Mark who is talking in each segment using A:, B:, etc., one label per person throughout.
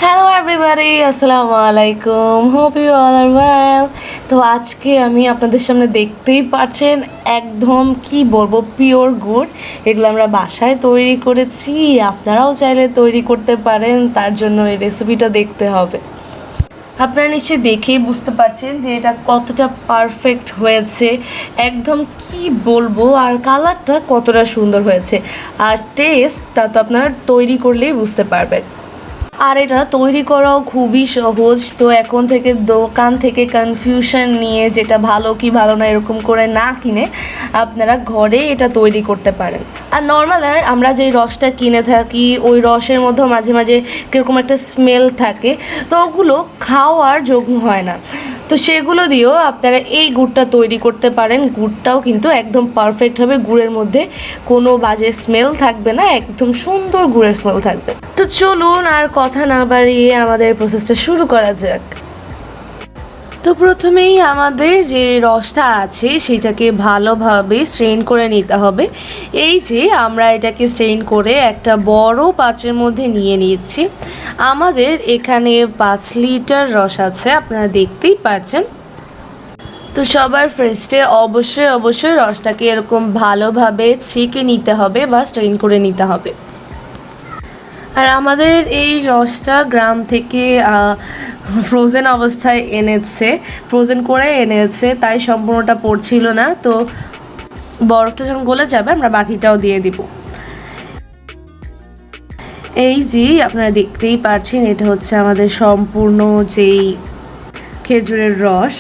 A: Hello everybody, আসসালামু আলাইকুম। Hope you all are well. তো আজকে আমি আপনাদের সামনে দেখতেই পাচ্ছেন একদম কি বলবো পিওর গুড়। এগুলো আমরা বাসায় তৈরি করেছি, আপনারাও চাইলে তৈরি করতে পারেন। তার জন্য এই রেসিপিটা দেখতে হবে। আপনারা নিশ্চয়ই দেখেই বুঝতে পারছেন যে এটা কতটা পারফেক্ট হয়েছে, একদম কি বলবো, আর কালারটা কতটা সুন্দর হয়েছে, আর টেস্ট তা তো আপনারা তৈরি করলেই বুঝতে পারবেন। আর এটা তৈরি করাও খুবই সহজ। তো এখন থেকে দোকান থেকে কনফিউশন নিয়ে যেটা ভালো কি ভালো না এরকম করে না কিনে আপনারা ঘরে এটা তৈরি করতে পারেন। আর নর্মাল আমরা যে রসটা কিনে থাকি ওই রসের মধ্যেও মাঝে মাঝে কীরকম একটা স্মেল থাকে, তো ওগুলো খাওয়ার যোগ্য হয় না। তো সেগুলো দিয়েও আপনারা এই গুড়টা তৈরি করতে পারেন। গুড়টাও কিন্তু একদম পারফেক্ট হবে, গুড়ের মধ্যে কোনো বাজে স্মেল থাকবে না, একদম সুন্দর গুড়ের স্মেল থাকবে। তো চলুন আর কথা না বাড়িয়ে আমাদের প্রসেসটা শুরু করা যাক। তো প্রথমেই আমাদের যে রসটা আছে সেটাকে ভালোভাবে স্ট্রেন করে নিতে হবে। এই যে আমরা এটাকে স্ট্রেন করে একটা বড় পাত্রের মধ্যে নিয়ে নিয়েছি। আমাদের এখানে 5 লিটার রস আছে, আপনারা দেখতেই পাচ্ছেন। তো সবার ফার্স্টে অবশ্যই রসটাকে এরকম ভালোভাবে ছেঁকে নিতে হবে বা স্ট্রেন করে নিতে হবে। আর আমাদের এই রসটা গ্রাম থেকে ফ্রোজেন অবস্থায় ফ্রোজেন করে এনেছে, তাই সম্পূর্ণটা পড়ছিল না। তো বরফটা যখন গলে যাবে আমরা বাকিটাও দিয়ে দিব। এই যে আপনারা দেখতেই পাচ্ছেন এটা হচ্ছে আমাদের সম্পূর্ণ যেই খেজুরের রস।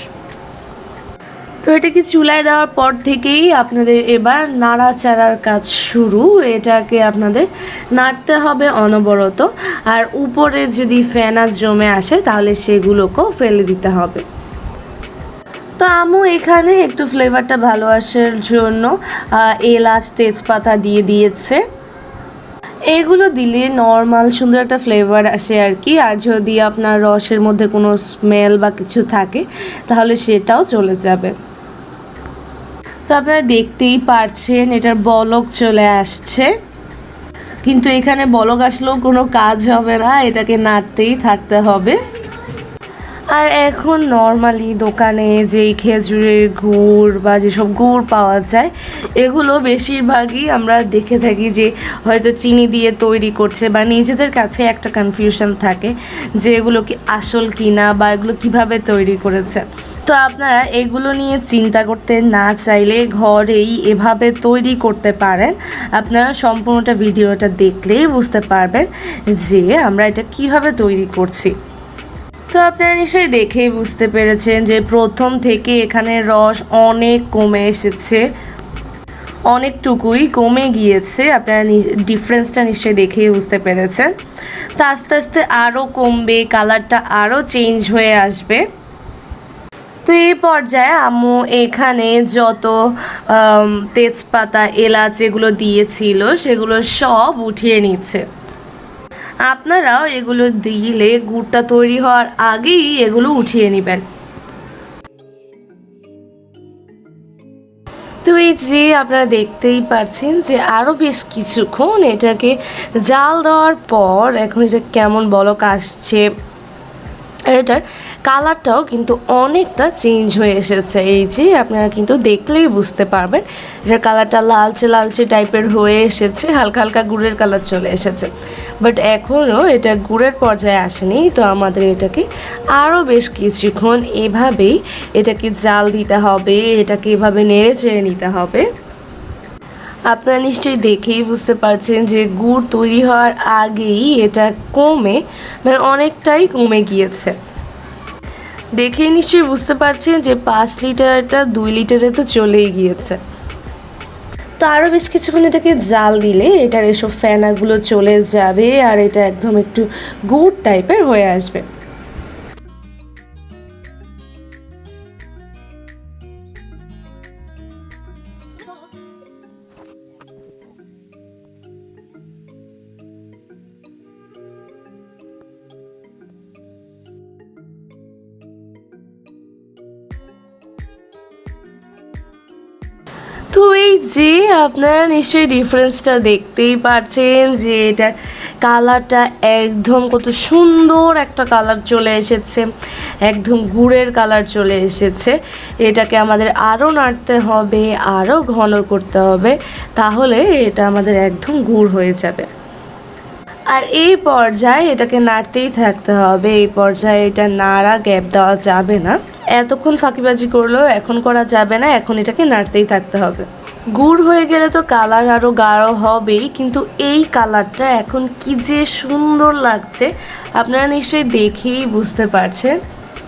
A: তো এটাকে চুলায় দেওয়ার পর থেকেই আপনাদের এবার নাড়াচাড়ার কাজ শুরু। এটাকে আপনাদের নাড়তে হবে অনবরত, আর উপরে যদি ফেনা জমে আসে তাহলে সেগুলোকেও ফেলে দিতে হবে। তো আম্মু এখানে একটু ফ্লেভারটা ভালো আসার জন্য এলাচ তেজপাতা দিয়ে দিয়েছে। এগুলো দিলে নর্মাল সুন্দর একটা ফ্লেভার আসে আর কি। আর যদি আপনার রসের মধ্যে কোনো স্মেল বা কিছু থাকে তাহলে সেটাও চলে যাবে। তো আপনারা দেখতেই পারছেন এটার বলক চলে আসছে, কিন্তু এখানে বলক আসলেও কোনো কাজ হবে না, এটাকে নাড়তেই থাকতে হবে। আর এখন নর্মালি দোকানে যেই খেজুরের গুড় বা যেসব গুড় পাওয়া যায় এগুলো বেশিরভাগই আমরা দেখে থাকি যে হয়তো চিনি দিয়ে তৈরি করছে, বা নিজেদের কাছে একটা কনফিউশন থাকে যে এগুলো কি আসল কিনা বা এগুলো কিভাবে তৈরি করেছে। তো আপনারা এগুলো নিয়ে চিন্তা করতে না চাইলে ঘরেই এভাবে তৈরি করতে পারেন। আপনারা সম্পূর্ণটা ভিডিওটা দেখলেই বুঝতে পারবেন যে আমরা এটা কিভাবে তৈরি করছি। তো আপনারা নিশ্চয়ই দেখেই বুঝতে পেরেছেন যে প্রথম থেকে এখানে রস অনেক কমে এসেছে, অনেকটুকুই কমে গিয়েছে। আপনারা ডিফারেন্সটা নিশ্চয়ই দেখেই বুঝতে পেরেছেন। তো আস্তে আস্তে আরও কমবে, কালারটা আরও চেঞ্জ হয়ে আসবে। তো এই পর্যায়ে আম্মু এখানে যত তেজপাতা এলাচ এগুলো দিয়েছিল সেগুলো সব উঠিয়ে নিচ্ছে। আপনারাও এগুলো দিলে গুড়টা তৈরি হওয়ার আগেই এগুলো উঠিয়ে নেবেন। তো এই যে আপনারা দেখতেই পাচ্ছেন যে আরও বেশ কিছুক্ষণ এটাকে জাল দেওয়ার পর এখন এটা কেমন বলক আসছে, আর এটার কালারটাও কিন্তু অনেকটা চেঞ্জ হয়ে এসেছে। এই যে আপনারা কিন্তু দেখলেই বুঝতে পারবেন এটার কালারটা লালচে টাইপের হয়ে এসেছে, হালকা হালকা গুড়ের কালার চলে এসেছে। বাট এখনও এটা গুড়ের পর্যায়ে আসেনি। তো আমাদের এটাকে আরও বেশ কিছুক্ষণ এভাবেই এটাকে জাল দিতে হবে, এটাকে এভাবে নেড়ে চেড়ে নিতে হবে। আপনারা নিশ্চয়ই দেখেই বুঝতে পারছেন যে গুড় তৈরি হওয়ার আগেই এটা মানে অনেকটাই কমে গিয়েছে। দেখেই নিশ্চয়ই বুঝতে পারছেন যে 5 লিটারটা 2 লিটারে তো চলেই গিয়েছে। তো আরও বেশ কিছুক্ষণ এটাকে জাল দিলে এটার এসব ফেনাগুলো চলে যাবে আর এটা একদম একটু গুড় টাইপের হয়ে আসবে। তো এই যে আপনারা নিশ্চয়ই ডিফারেন্সটা দেখতেই পাচ্ছেন যে এটা কালারটা একদম কত সুন্দর একটা কালার চলে এসেছে, একদম গুড়ের কালার চলে এসেছে। এটাকে আমাদের আরও নাড়তে হবে, আরও ঘন করতে হবে, তাহলে এটা আমাদের একদম গুড় হয়ে যাবে। আর এই পর্যায়ে এটাকে নাড়তেই থাকতে হবে। এই পর্যায়ে এটা নাড়া গ্যাপ দেওয়া যাবে না, এতক্ষণ ফাঁকিবাজি করলেও এখন করা যাবে না, এখন এটাকে নাড়তেই থাকতে হবে। গুড় হয়ে গেলে তো কালার আরও গাঢ় হবেই, কিন্তু এই কালারটা এখন কি যে সুন্দর লাগছে আপনারা নিশ্চয়ই দেখেই বুঝতে পারছেন।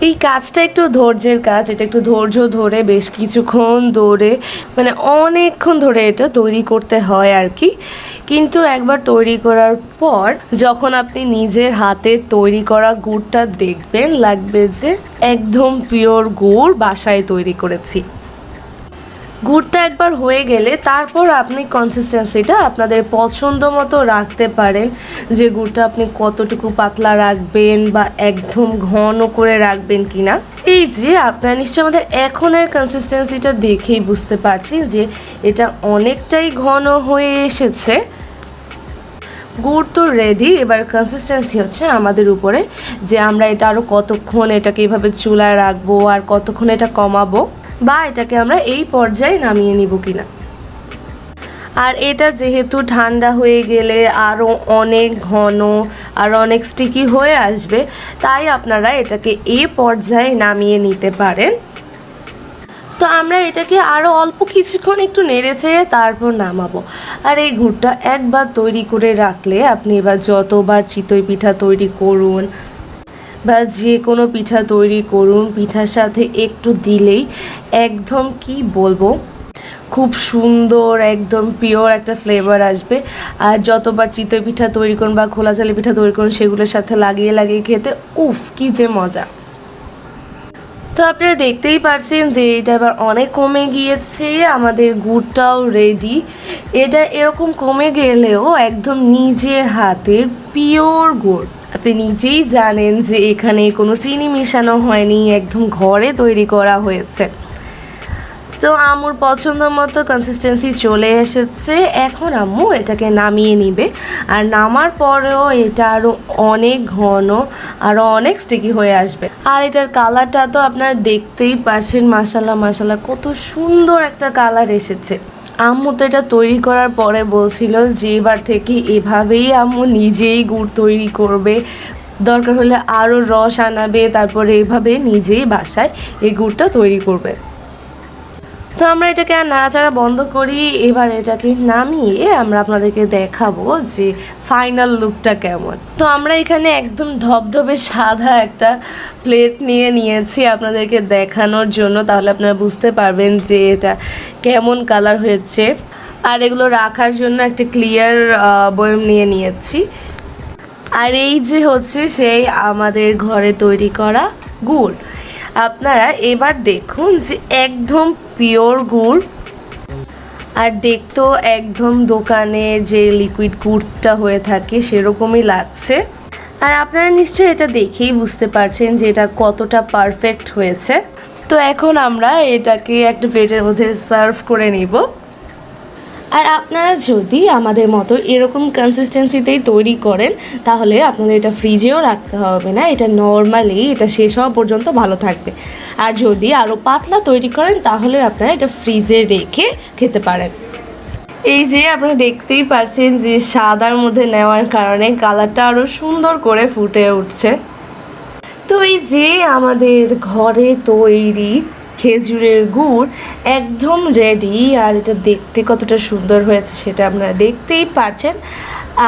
A: এই কাজটা একটু ধৈর্যের কাজ, এটা একটু ধৈর্য ধরে বেশ কিছুক্ষণ ধরে মানে অনেকক্ষণ ধরে এটা তৈরি করতে হয় আর কি। কিন্তু একবার তৈরি করার পর যখন আপনি নিজের হাতে তৈরি করা গুড়টা দেখবেন, লাগবে যে একদম পিওর গুড় বাসায় তৈরি করেছি। গুড়টা একবার হয়ে গেলে তারপর আপনি কনসিস্টেন্সিটা আপনাদের পছন্দ মতো রাখতে পারেন, যে গুড়টা আপনি কতটুকু পাতলা রাখবেন বা একদম ঘন করে রাখবেন কিনা। এই যে আপনারা নিশ্চয়ই আমাদের এখনের কনসিস্টেন্সিটা দেখেই বুঝতে পারছেন যে এটা অনেকটাই ঘন হয়ে এসেছে। গুড় তো রেডি, এবার কনসিস্টেন্সি হচ্ছে আমাদের উপরে যে আমরা এটা আরও কতক্ষণ এটাকে এভাবে চুলায় রাখবো আর কতক্ষণ এটা কমাবো, বা এটাকে আমরা এই পর্যায়ে নামিয়ে নিব কিনা। আর এটা যেহেতু ঠান্ডা হয়ে গেলে আরও অনেক ঘন আর অনেক স্টিকি হয়ে আসবে, তাই আপনারা এটাকে এই পর্যায়ে নামিয়ে নিতে পারেন। তো আমরা এটাকে আরও অল্প কিছুক্ষণ একটু নেড়ে চেড়ে তারপর নামাবো। আর এই গুড়টা একবার তৈরি করে রাখলে আপনি এবার যতবার চিতই পিঠা তৈরি করুন বা যে কোনো পিঠা তৈরি করুন, পিঠার সাথে একটু দিলেই একদম কি বলবো খুব সুন্দর একদম পিওর একটা ফ্লেভার আসবে। আর যতবার চিতই পিঠা তৈরি করুন বা খোলা চালের পিঠা তৈরি করুন, সেগুলোর সাথে লাগিয়ে লাগিয়ে খেতে উফ কি যে মজা। তো আপনারা দেখতেই পারছেন যে এটা এবার অনেক কমে গিয়েছে, আমাদের গুড়টাও রেডি। এটা এরকম কমে গেলেও একদম নিজের হাতের পিওর গুড়, আপনি নিজেই জানেন যে এখানে কোনো চিনি মেশানো হয়নি, একদম ঘরে তৈরি করা হয়েছে। তো আম্মুর পছন্দ মতো কনসিস্টেন্সি চলে এসেছে, এখন আম্মু এটাকে নামিয়ে নিবে। আর নামার পরেও এটা আরও অনেক ঘন আরও অনেক স্টিকি হয়ে আসবে। আর এটার কালারটা তো আপনারা দেখতেই পারছেন, মাশাল্লাহ মাশাল্লাহ কত সুন্দর একটা কালার এসেছে। আম্মু তো এটা তৈরি করার পরে বলছিল যে এবার থেকে এভাবেই আম্মু নিজেই গুড় তৈরি করবে, দরকার হলে আরও রস আনাবে, তারপরে এভাবে নিজেই বাসায় এই গুড়টা তৈরি করবে। তো আমরা এটাকে আর নাড়াচাড়া বন্ধ করি, এবার এটাকে নামিয়ে আমরা আপনাদেরকে দেখাবো যে ফাইনাল লুকটা কেমন। তো আমরা এখানে একদম ধবধবে সাদা একটা প্লেট নিয়েছি আপনাদেরকে দেখানোর জন্য, তাহলে আপনারা বুঝতে পারবেন যে এটা কেমন কালার হয়েছে। আর এগুলো রাখার জন্য একটা ক্লিয়ার বয়ম নিয়েছি। আর এই যে হচ্ছে সেই আমাদের ঘরে তৈরি করা গুড়। আপনারা এবার দেখুন যে একদম পিওর গুড়, আর দেখতেও একদম দোকানের যে লিকুইড গুড়টা হয়ে থাকে সেরকমই লাগছে। আর আপনারা নিশ্চয়ই এটা দেখেই বুঝতে পারছেন যে এটা কতটা পারফেক্ট হয়েছে। তো এখন আমরা এটাকে একটা প্লেটের মধ্যে সার্ভ করে নিব। আর আপনারা যদি আমাদের মতো এরকম কনসিস্টেন্সিতেই তৈরি করেন, তাহলে আপনাদের এটা ফ্রিজেও রাখতে হবে না, এটা নর্মালি এটা শেষ হওয়া পর্যন্ত ভালো থাকবে। আর যদি আরও পাতলা তৈরি করেন তাহলে আপনারা এটা ফ্রিজে রেখে খেতে পারেন। এই যে আপনারা দেখতেই পাচ্ছেন যে সাদার মধ্যে নেওয়ার কারণে কালারটা আরও সুন্দর করে ফুটে উঠছে। তো এই যে আমাদের ঘরে তৈরি খেজুরের গুড় একদম রেডি, আর এটা দেখতে কতটা সুন্দর হয়েছে সেটা আপনারা দেখতেই পাচ্ছেন।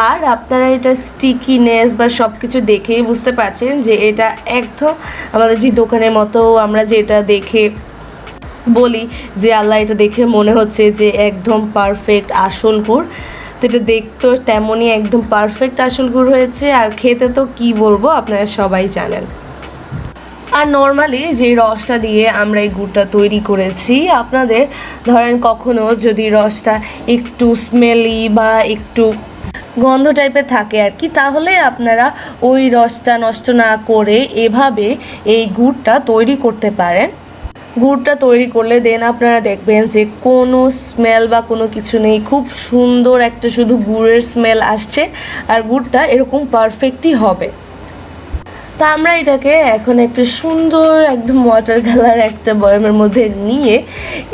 A: আর আপনারা এটা স্টিকিনেস বা সব কিছু দেখেই বুঝতে পারছেন যে এটা একদম আমাদের যে দোকানের মতো আমরা যেটা দেখে বলি যে আল্লাহ এটা দেখে মনে হচ্ছে যে একদম পারফেক্ট আসল গুড়, তো এটা দেখতেও তেমনই একদম পারফেক্ট আসল গুড় হয়েছে। আর খেতে তো কি বলবো, আপনারা সবাই জানেন। আর নর্মালি যে রসটা দিয়ে আমরা এই গুড়টা তৈরি করেছি, আপনাদের ধরেন কখনো যদি রসটা একটু স্মেলি বা একটু গন্ধ টাইপের থাকে আর কি, তাহলে আপনারা ওই রসটা নষ্ট না করে এভাবে এই গুড়টা তৈরি করতে পারেন। গুড়টা তৈরি করলে দেন আপনারা দেখবেন যে কোনো স্মেল বা কোনো কিছু নেই, খুব সুন্দর একটা শুধু গুড়ের স্মেল আসছে আর গুড়টা এরকম পারফেক্টই হবে। তা আমরা এটাকে এখন একটা সুন্দর একদম ওয়াটার কালার একটা বয়ামের মধ্যে নিয়ে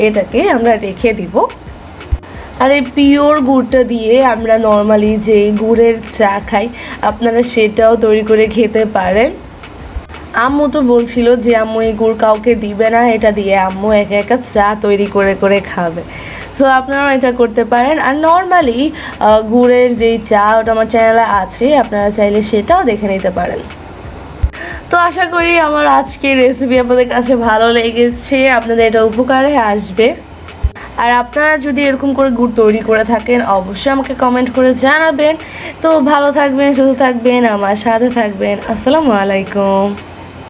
A: এটাকে আমরা রেখে দিব। আর এই পিওর গুড়টা দিয়ে আমরা নর্মালি যে গুড়ের চা খাই আপনারা সেটাও তৈরি করে খেতে পারেন। আম্মু তো বলছিল যে আম্মু এই গুড় কাউকে দিবে না, এটা দিয়ে আম্মু একা একা চা তৈরি করে করে খাবে। সো আপনারাও এটা করতে পারেন। আর নর্মালি গুড়ের যেই চা ওটা আমার চ্যানেলে আছে, আপনারা চাইলে সেটাও দেখে নিতে পারেন। তো আশা করি আমার আজকের রেসিপি আপনাদের কাছে ভালো লেগেছে, আপনাদের এটা উপকারে আসবে। আর আপনারা যদি এরকম করে গুড় তৈরি করে থাকেন অবশ্যই আমাকে কমেন্ট করে জানাবেন। তো ভালো থাকবেন, সুস্থ থাকবেন, আমার সাথে থাকবেন। আসসালামু আলাইকুম।